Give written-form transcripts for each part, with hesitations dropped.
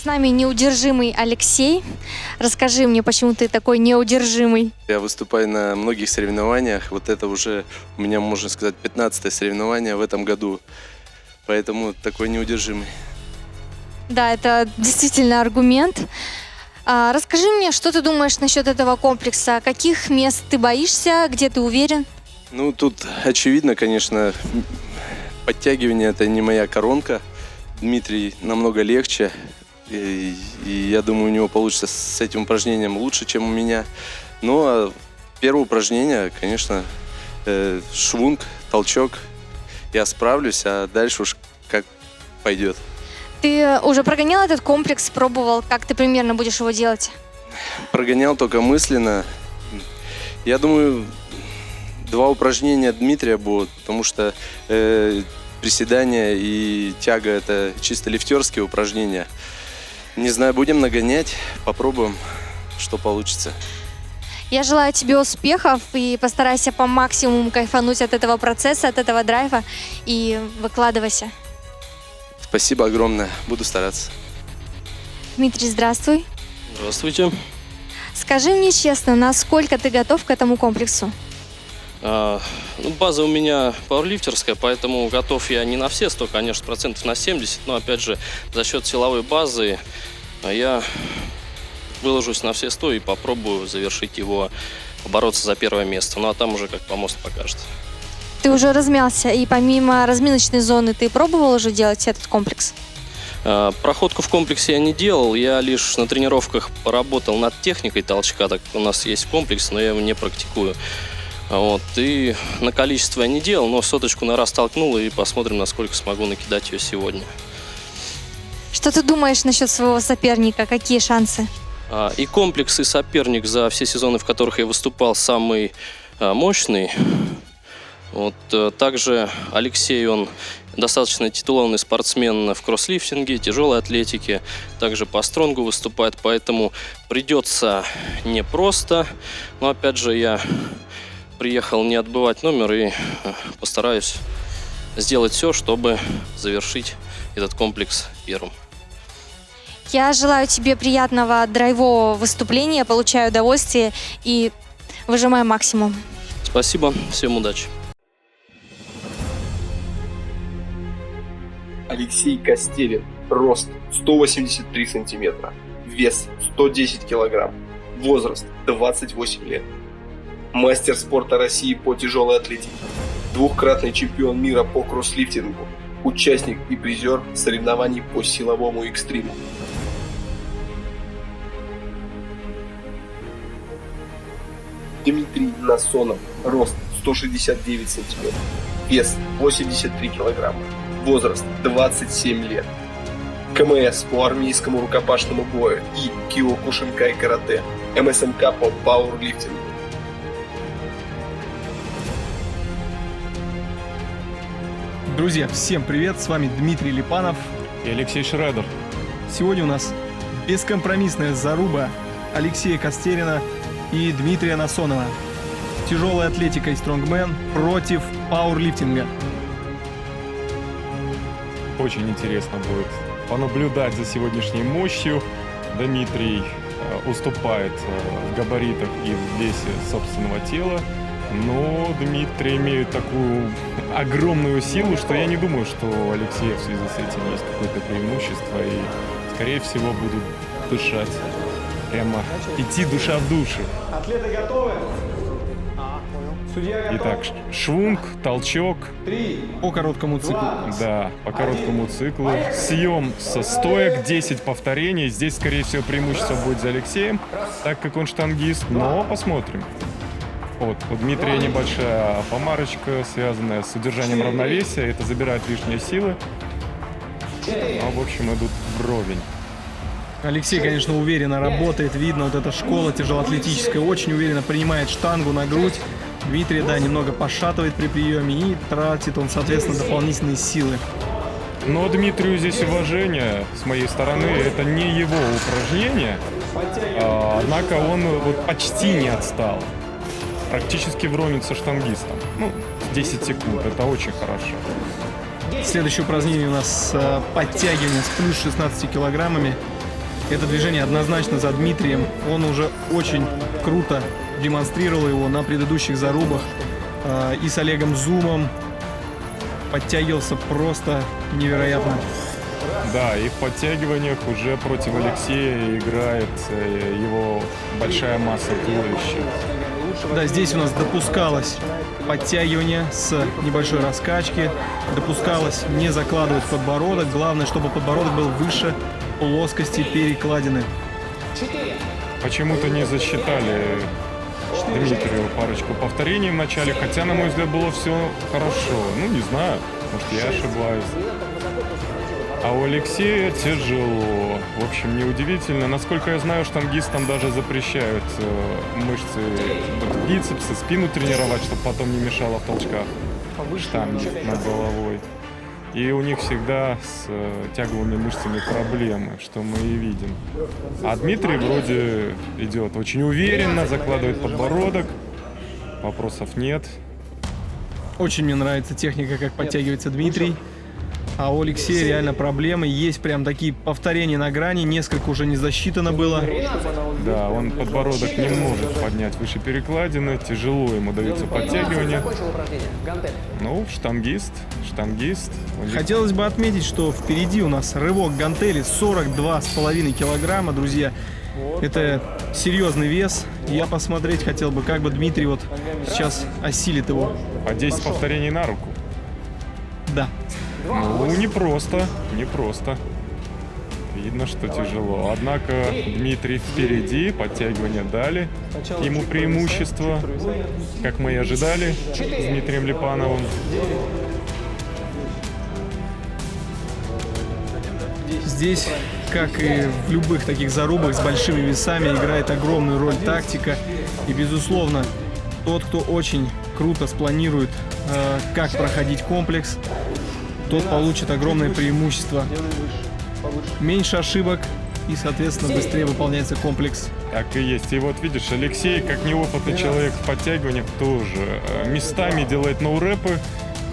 С нами неудержимый Алексей. Расскажи мне, почему ты такой неудержимый? Я выступаю на многих соревнованиях. Вот это уже у меня, можно сказать, 15-е соревнование в этом году. Поэтому такой неудержимый. Да, это действительно аргумент. Расскажи мне, что ты думаешь насчет этого комплекса? Каких мест ты боишься? Где ты уверен? Ну, тут очевидно, конечно, подтягивание – это не моя коронка. Дмитрий намного легче. И я думаю, у него получится с этим упражнением лучше, чем у меня. Ну, а первое упражнение, конечно, швунг, толчок. Я справлюсь, а дальше уж как пойдет. Ты уже прогонял этот комплекс, пробовал, как ты примерно будешь его делать? Прогонял только мысленно. Я думаю, 2 упражнения Дмитрия будут, потому что приседания и тяга – это чисто лифтерские упражнения. Не знаю, будем нагонять, попробуем, что получится. Я желаю тебе успехов и постарайся по максимуму кайфануть от этого процесса, от этого драйва и выкладывайся. Спасибо огромное, буду стараться. Дмитрий, здравствуй. Здравствуйте. Скажи мне честно, насколько ты готов к этому комплексу? База у меня пауэрлифтерская, поэтому готов я не на все 100, конечно, процентов на 70, но опять же за счет силовой базы я выложусь на все 100 и попробую завершить его, побороться за первое место. Ну а там уже как помост покажет. Ты уже размялся, и помимо разминочной зоны ты пробовал уже делать этот комплекс? Проходку в комплексе я не делал, я лишь на тренировках поработал над техникой толчка, так как у нас есть комплекс, но я его не практикую. Вот, и на количество я не делал, но соточку на раз толкнул, и посмотрим, насколько смогу накидать ее сегодня. Что ты думаешь насчет своего соперника? Какие шансы? И комплекс, и соперник за все сезоны, в которых я выступал, самый мощный. Вот, также Алексей, он достаточно титулованный спортсмен в кросслифтинге, тяжелой атлетике, также по стронгу выступает, поэтому придется непросто, но опять же я приехал не отбывать номер и постараюсь сделать все, чтобы завершить этот комплекс первым. Я желаю тебе приятного драйвового выступления, получаю удовольствие и выжимаю максимум. Спасибо, всем удачи. Алексей Костерин. Рост 183 сантиметра. Вес 110 килограмм. Возраст 28 лет. Мастер спорта России по тяжелой атлетике. 2-кратный чемпион мира по кросслифтингу. Участник и призер соревнований по силовому экстриму. Дмитрий Насонов. Рост 169 сантиметров. Вес 83 килограмма. Возраст 27 лет. КМС по армейскому рукопашному бою и киокушинкай карате. МСМК по пауэрлифтингу. Друзья, всем привет! С вами Дмитрий Липанов и Алексей Шредер. Сегодня у нас бескомпромиссная заруба Алексея Костерина и Дмитрия Насонова. Тяжелая атлетика и стронгмен против пауэрлифтинга. Очень интересно будет понаблюдать за сегодняшней мощью. Дмитрий уступает в габаритах и в весе собственного тела, но Дмитрий имеет такую огромную силу, что я не думаю, что у Алексея в связи с этим есть какое-то преимущество, и, скорее всего, будут дышать. Прямо идти душа в душу. Атлеты готовы? Судья готов? Итак, швунг, толчок. 3. По короткому циклу. Да, по короткому циклу. Съем со стоек, 10 повторений. Здесь, скорее всего, преимущество будет за Алексеем, так как он штангист, но посмотрим. Вот, у Дмитрия небольшая помарочка, связанная с удержанием равновесия. Это забирает лишние силы. А, в общем, идут вровень. Алексей, конечно, уверенно работает. Видно, вот эта школа тяжелоатлетическая очень уверенно принимает штангу на грудь. Дмитрий, да, немного пошатывает при приеме и тратит он, соответственно, дополнительные силы. Но Дмитрию здесь уважение с моей стороны. Это не его упражнение. Однако он вот почти не отстал. Практически вровень со штангистом. 10 секунд. Это очень хорошо. Следующее упражнение у нас подтягивание с плюс 16 килограммами. Это движение однозначно за Дмитрием. Он уже очень круто демонстрировал его на предыдущих зарубах. И с Олегом Зумом подтягивался просто невероятно. Да, и в подтягиваниях уже против Алексея играет его большая масса туловища. Да, здесь у нас допускалось подтягивание с небольшой раскачки. Допускалось не закладывать подбородок. Главное, чтобы подбородок был выше плоскости перекладины. Почему-то не засчитали Дмитрию парочку повторений в начале, хотя, на мой взгляд, было все хорошо. Ну, не знаю, может, я ошибаюсь. А у Алексея тяжело. В общем, неудивительно. Насколько я знаю, штангистам даже запрещают мышцы бицепсы, спину тренировать, чтобы потом не мешало в толчках штанги над головой. И у них всегда с тяговыми мышцами проблемы, что мы и видим. А Дмитрий вроде идет очень уверенно, закладывает подбородок. Вопросов нет. Очень мне нравится техника, как подтягивается Дмитрий. А у Алексея реально проблемы. Есть прям такие повторения на грани. Несколько уже не засчитано было. Да, он подбородок не может поднять выше перекладины. Тяжело ему даются подтягивания. Ну, штангист. Хотелось бы отметить, что впереди у нас рывок гантели 42,5 килограмма, друзья. Это серьезный вес. Я посмотреть хотел бы, как бы Дмитрий вот сейчас осилит его. По 10 повторений на руку. Да. Ну, непросто. Видно, что тяжело. Однако Дмитрий впереди, подтягивания дали ему преимущество, как мы и ожидали с Дмитрием Липановым. Здесь, как и в любых таких зарубах с большими весами, играет огромную роль тактика. И, безусловно, тот, кто очень круто спланирует, как проходить комплекс, тот получит огромное преимущество. Меньше ошибок и, соответственно, быстрее выполняется комплекс. Так и есть. И вот видишь, Алексей, как неопытный человек в подтягиваниях, тоже местами делает ноурэпы,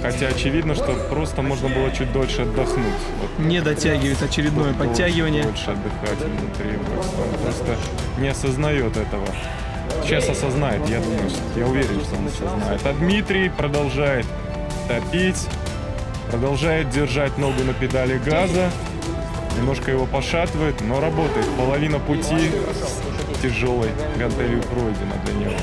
хотя очевидно, что просто можно было чуть дольше отдохнуть. Вот. Не дотягивает очередное подтягивание. Больше отдыхать ему требуется. Он просто не осознает этого. Сейчас осознает, я думаю, я уверен, что он осознает. А Дмитрий продолжает топить, продолжает держать ногу на педали газа. Немножко его пошатывает, но работает. Половина пути с тяжелой гантелью пройдена для него.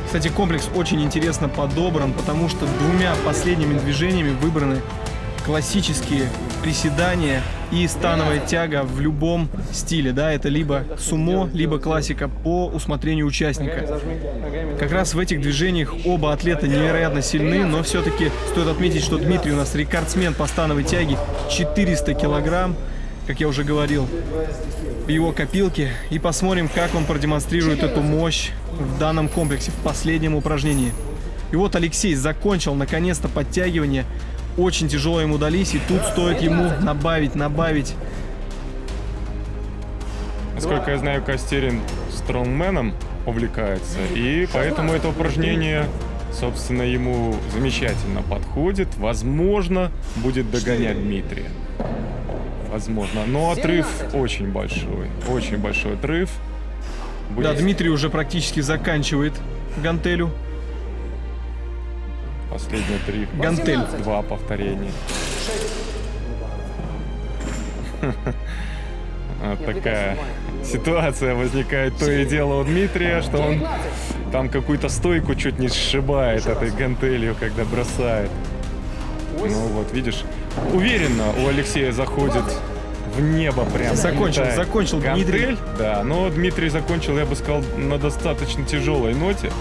Кстати, комплекс очень интересно подобран, потому что двумя последними движениями выбраны классические приседания и становая тяга в любом стиле. Да, это либо сумо, либо классика по усмотрению участника. Как раз в этих движениях оба атлета невероятно сильны, но все-таки стоит отметить, что Дмитрий у нас рекордсмен по становой тяге, 400 килограмм, как я уже говорил, в его копилке. И посмотрим, как он продемонстрирует эту мощь в данном комплексе, в последнем упражнении. И вот Алексей закончил наконец-то подтягивание. Очень тяжело ему дались, и тут стоит ему добавить. Насколько я знаю, Костерин стронгменом увлекается, и поэтому это упражнение, собственно, ему замечательно подходит. Возможно, будет догонять Дмитрия. Возможно. Но отрыв очень большой отрыв. Да, Дмитрий уже практически заканчивает гантелю. Последний три. Гантель. 2 повторения. Вот такая ситуация возникает то и дело у Дмитрия, что он там какую-то стойку чуть не сшибает этой гантелью, когда бросает. Ну вот, видишь, уверенно у Алексея заходит в небо прям. Закончил гантель, Дмитрий. Да, но Дмитрий закончил, я бы сказал, на достаточно тяжелой ноте.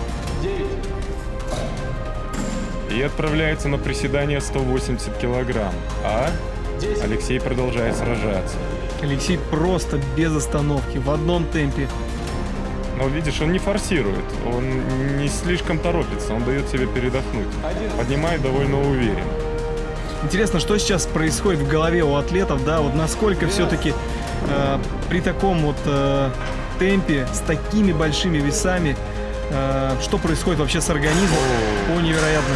И отправляется на приседание 180 килограмм. А Алексей продолжает сражаться. Алексей просто без остановки, в одном темпе. Но видишь, он не форсирует, он не слишком торопится, он дает себе передохнуть. Поднимает довольно уверенно. Интересно, что сейчас происходит в голове у атлетов, да, вот насколько все-таки при таком вот темпе, с такими большими весами, что происходит вообще с организмом? О, невероятно.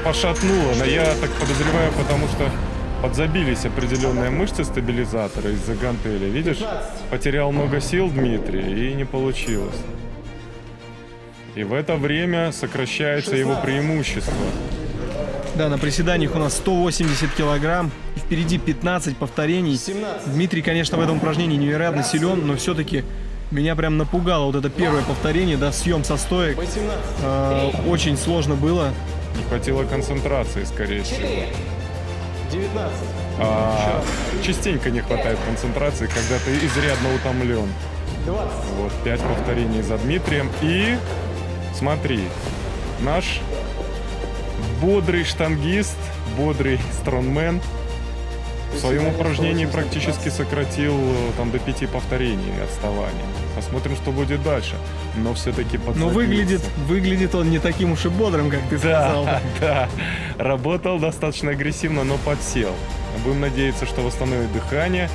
Пошатнуло, но я так подозреваю, потому что подзабились определенные мышцы стабилизатора из-за гантели. Видишь, потерял много сил Дмитрий и не получилось. И в это время сокращается его преимущество. Да, на приседаниях у нас 180 килограмм, и впереди 15 повторений. Дмитрий, конечно, в этом упражнении невероятно силен, но все-таки меня прям напугало вот это первое повторение, да, съем со стоек. Очень сложно было. Не хватило концентрации, скорее всего. 19. Частенько не хватает концентрации, когда ты изрядно утомлен. 20. Вот, 5 повторений за Дмитрием. И смотри, наш бодрый штангист, бодрый стронгмен в своем упражнении практически сократил там до 5 повторений отставания. Посмотрим, что будет дальше. Но все-таки подзабился. Но выглядит он не таким уж и бодрым, как ты сказал. Да, работал достаточно агрессивно, но подсел. Будем надеяться, что восстановит дыхание,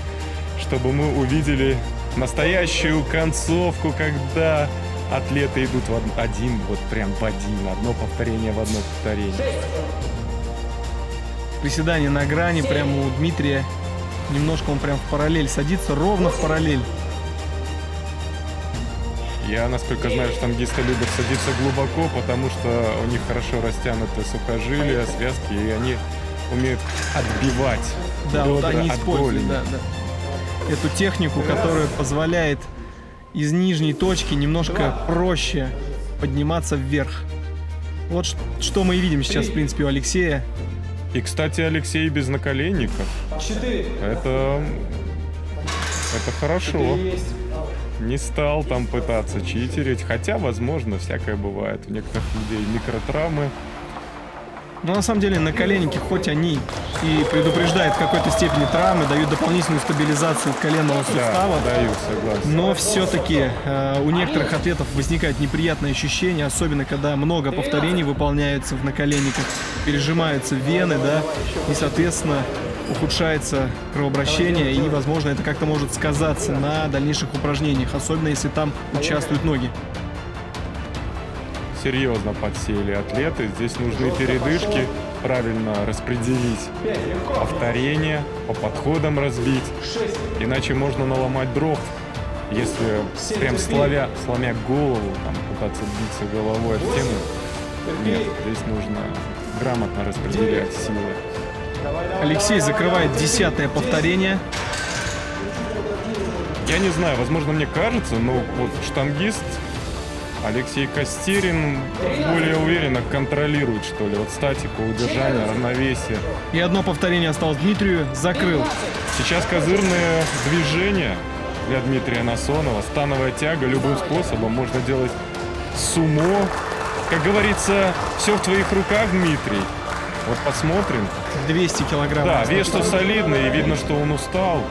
чтобы мы увидели настоящую концовку, когда атлеты идут в один, вот прям в один, одно повторение в одно повторение. Приседание на грани, прямо у Дмитрия. Немножко он прям в параллель садится, ровно в параллель. Я, насколько знаю, штангисты любят садиться глубоко, потому что у них хорошо растянуты сухожилия, связки, и они умеют отбивать Да, вот бедра они от используют, голени. да. Эту технику, которая позволяет из нижней точки немножко проще подниматься вверх. Вот что мы и видим сейчас, в принципе, у Алексея. И, кстати, Алексей без наколенников. 4. Это хорошо. Не стал там пытаться читерить, хотя, возможно, всякое бывает. У некоторых людей микротравмы. Но на самом деле наколенники, хоть они и предупреждают в какой-то степени травмы, дают дополнительную стабилизацию коленного сустава, Да, даю, согласен. но все-таки у некоторых атлетов возникает неприятное ощущение, особенно когда много повторений выполняются в наколенниках, пережимаются вены, да, и, соответственно, ухудшается кровообращение, и, возможно, это как-то может сказаться на дальнейших упражнениях, особенно если там участвуют ноги. Серьезно подсели атлеты. Здесь нужны передышки, правильно распределить повторения, по подходам разбить. Иначе можно наломать дров, если прям сломя голову, там, пытаться биться головой об стену. Нет, здесь нужно грамотно распределять силы. Алексей закрывает 10-е повторение. Я не знаю, возможно, мне кажется, но вот штангист Алексей Костерин более уверенно контролирует, что ли, вот статику, удержание, равновесие. И одно повторение осталось Дмитрию, закрыл. Сейчас козырное движение для Дмитрия Насонова, становая тяга любым способом, можно делать сумо. Как говорится, все в твоих руках, Дмитрий. Вот посмотрим. 200 килограмм. Да, вес-то солидный, и видно, что он устал.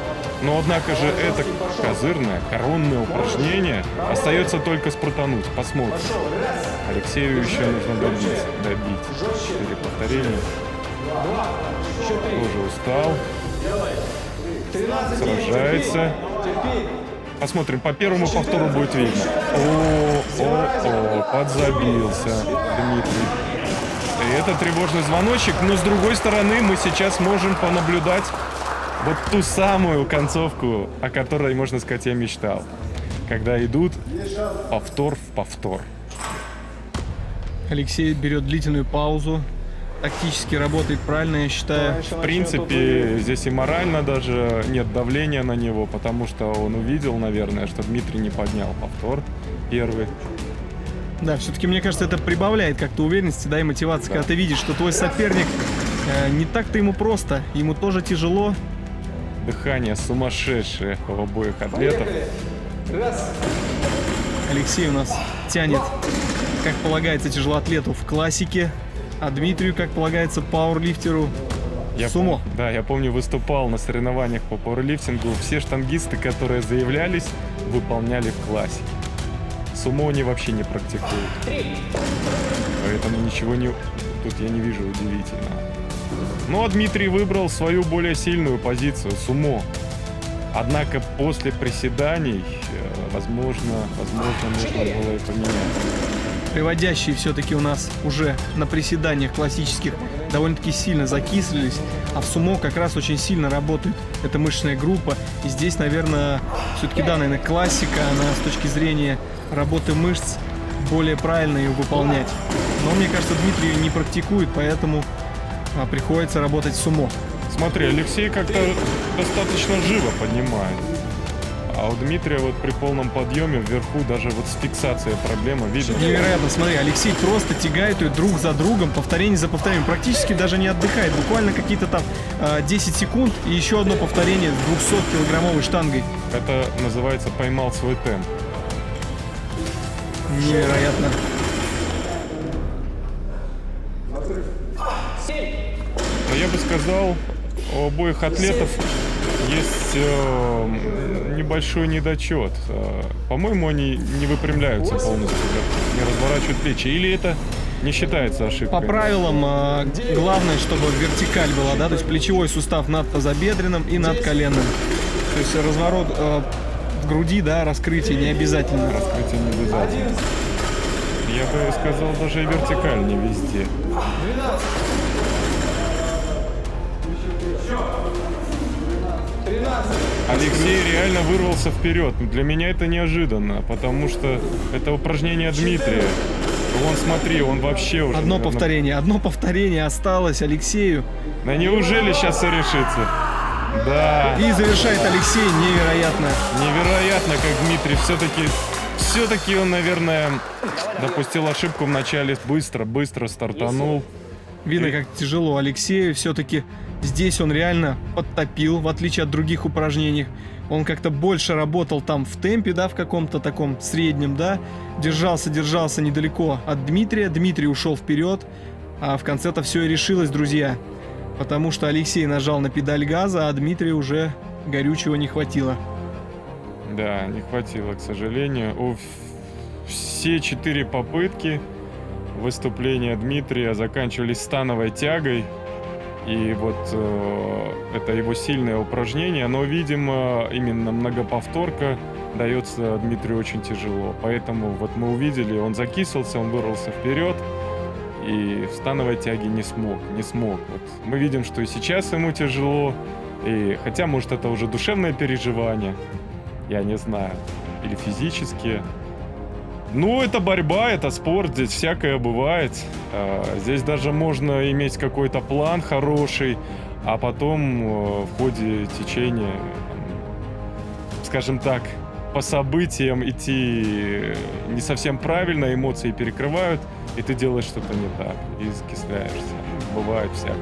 Но, однако же, это козырное, коронное упражнение остается только спрутануть. Посмотрим. Алексею еще нужно добить. 4 повторения. Тоже устал. Сражается. Посмотрим, по первому повтору будет видно. Подзабился Дмитрий. И это тревожный звоночек, но с другой стороны мы сейчас можем понаблюдать вот ту самую концовку, о которой, можно сказать, я мечтал. Когда идут повтор в повтор. Алексей берет длительную паузу. Тактически работает правильно, я считаю. В принципе, здесь и морально даже нет давления на него, потому что он увидел, наверное, что Дмитрий не поднял повтор первый. Да, все-таки, мне кажется, это прибавляет как-то уверенности, да, и мотивации, когда ты видишь, что твой соперник не так-то ему просто, ему тоже тяжело. Дыхание сумасшедшее у обоих атлетов. Алексей у нас тянет, как полагается, тяжелоатлету в классике, а Дмитрию, как полагается, пауэрлифтеру в сумо. Да, я помню, выступал на соревнованиях по пауэрлифтингу. Все штангисты, которые заявлялись, выполняли в классике. Сумо они вообще не практикуют. Поэтому ничего не... Тут я не вижу удивительного. Ну а Дмитрий выбрал свою более сильную позицию — сумо. Однако после приседаний, возможно, нужно было и поменять. приводящие все-таки у нас уже на приседаниях классических довольно-таки сильно закислились, а в сумо как раз очень сильно работает эта мышечная группа. И здесь, наверное, все-таки, да, наверное, классика, она с точки зрения работы мышц более правильно ее выполнять. Но, мне кажется, Дмитрий ее не практикует, поэтому приходится работать в сумо. Смотри, Алексей как-то достаточно живо поднимает. А у Дмитрия вот при полном подъеме вверху даже вот с фиксацией проблема, видно. Невероятно, смотри, Алексей просто тягает ее друг за другом, повторение за повторением, практически даже не отдыхает, буквально какие-то там 10 секунд и еще одно повторение с 200-килограммовой штангой. Это называется «поймал свой темп». Невероятно. Но я бы сказал, у обоих атлетов есть небольшой недочет. По-моему, они не выпрямляются полностью, не разворачивают плечи. Или это не считается ошибкой? По правилам, главное, чтобы вертикаль была, да, то есть плечевой сустав над тазобедренным и над коленным. То есть разворот груди, да, раскрытие не обязательно. Раскрытие не обязательно. Я бы сказал, даже и вертикаль не везде. Алексей реально вырвался вперед. Для меня это неожиданно, потому что это упражнение Дмитрия. Вон, смотри, он вообще уже... Одно повторение осталось Алексею. Да неужели сейчас все решится? Да. И завершает Алексей невероятно. Невероятно, как Дмитрий все-таки он, наверное, допустил ошибку в начале. Быстро стартанул. Видно, как тяжело Алексею. Все-таки здесь он реально подтопил, в отличие от других упражнений. Он как-то больше работал там в темпе, да, в каком-то таком среднем, да. Держался недалеко от Дмитрия. Дмитрий ушел вперед. А в конце-то все и решилось, друзья. Потому что Алексей нажал на педаль газа, а Дмитрию уже горючего не хватило. Да, не хватило, к сожалению. Все 4 попытки выступления Дмитрия заканчивались становой тягой. И вот это его сильное упражнение. Но, видимо, именно многоповторка дается Дмитрию очень тяжело. Поэтому вот мы увидели, он закислился, он вырвался вперед. И в становой тяге не смог. Вот мы видим, что и сейчас ему тяжело. И хотя, может, это уже душевное переживание. Я не знаю. Или физические. Ну, это борьба, это спорт, здесь всякое бывает. Здесь даже можно иметь какой-то план хороший, а потом в ходе течения, скажем так, по событиям идти не совсем правильно, эмоции перекрывают, и ты делаешь что-то не так, и закисляешься. Бывает всякое.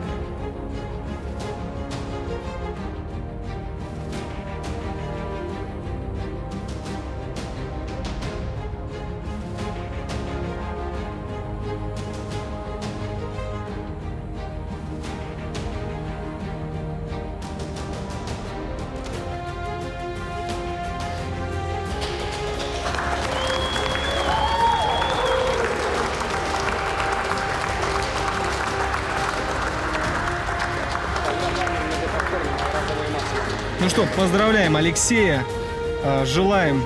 Ну что, поздравляем Алексея, желаем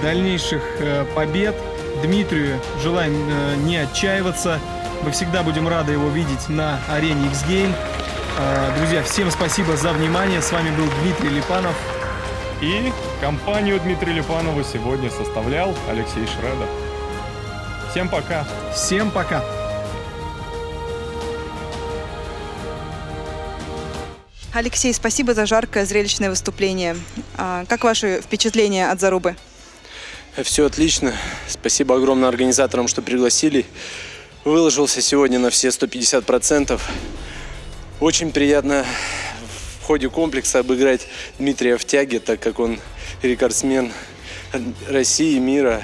дальнейших побед. Дмитрию желаем не отчаиваться. Мы всегда будем рады его видеть на арене X-Game. Друзья, всем спасибо за внимание. С вами был Дмитрий Липанов. И компанию Дмитрия Липанова сегодня составлял Алексей Шредов. Всем пока. Всем пока. Алексей, спасибо за жаркое, зрелищное выступление. Как ваши впечатления от зарубы? Все отлично. Спасибо огромное организаторам, что пригласили. Выложился сегодня на все 150%. Очень приятно в ходе комплекса обыграть Дмитрия в тяге, так как он рекордсмен России и мира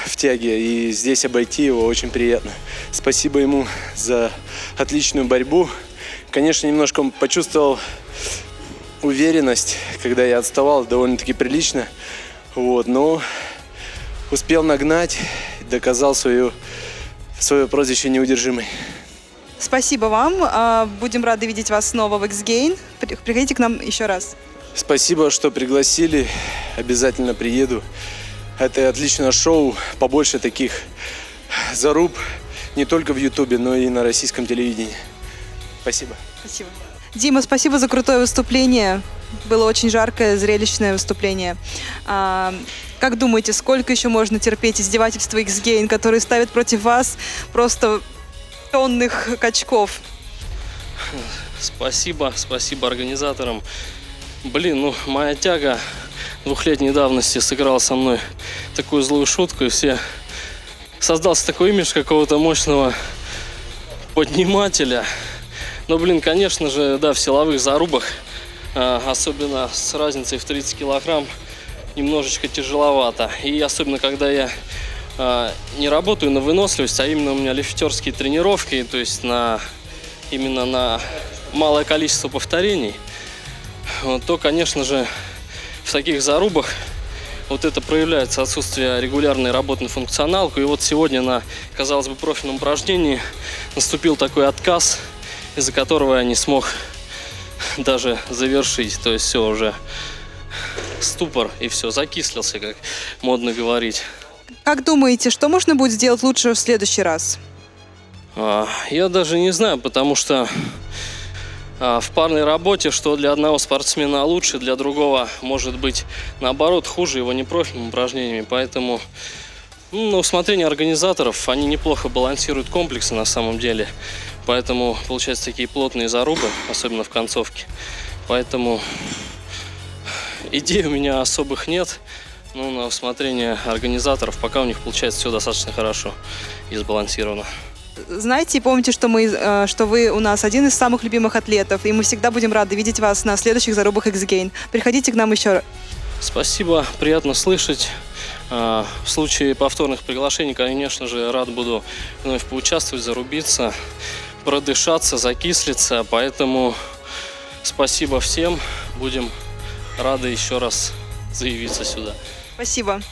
в тяге. И здесь обойти его очень приятно. Спасибо ему за отличную борьбу. Конечно, немножко почувствовал уверенность, когда я отставал довольно-таки прилично. Но успел нагнать, доказал свое прозвище неудержимый. Спасибо вам. Будем рады видеть вас снова в X-Game. Приходите к нам еще раз. Спасибо, что пригласили. Обязательно приеду. Это отличное шоу. Побольше таких заруб не только в Ютубе, но и на российском телевидении. Спасибо. Спасибо. Дима, спасибо за крутое выступление. Было очень жаркое, зрелищное выступление. Как думаете, сколько еще можно терпеть издевательства X-Gain, которые ставят против вас просто тонных качков? Спасибо организаторам. Блин, моя тяга 2-летней давности сыграла со мной такую злую шутку, и создался такой имидж какого-то мощного поднимателя. Но, конечно же, да, в силовых зарубах, особенно с разницей в 30 килограмм, немножечко тяжеловато. И особенно, когда я не работаю на выносливость, а именно у меня лифтерские тренировки, то есть именно на малое количество повторений, то, конечно же, в таких зарубах это проявляется отсутствие регулярной работы на функционалку. И сегодня на, казалось бы, профильном упражнении наступил такой отказ, из-за которого я не смог даже завершить. То есть все, уже ступор, и все, закислился, как модно говорить. Как думаете, что можно будет сделать лучше в следующий раз? Я даже не знаю, потому что в парной работе, что для одного спортсмена лучше, для другого может быть наоборот хуже его непрофильными упражнениями. Поэтому на усмотрение организаторов, они неплохо балансируют комплексы на самом деле. Поэтому получаются такие плотные зарубы, особенно в концовке. Поэтому идей у меня особых нет. На усмотрение организаторов, пока у них получается все достаточно хорошо и сбалансировано. Знаете и помните, что вы у нас один из самых любимых атлетов, и мы всегда будем рады видеть вас на следующих зарубах X-Gain. Приходите к нам еще. Спасибо, приятно слышать. В случае повторных приглашений, конечно же, рад буду вновь поучаствовать, зарубиться, продышаться, закислиться. Поэтому спасибо всем. Будем рады еще раз заявиться сюда. Спасибо.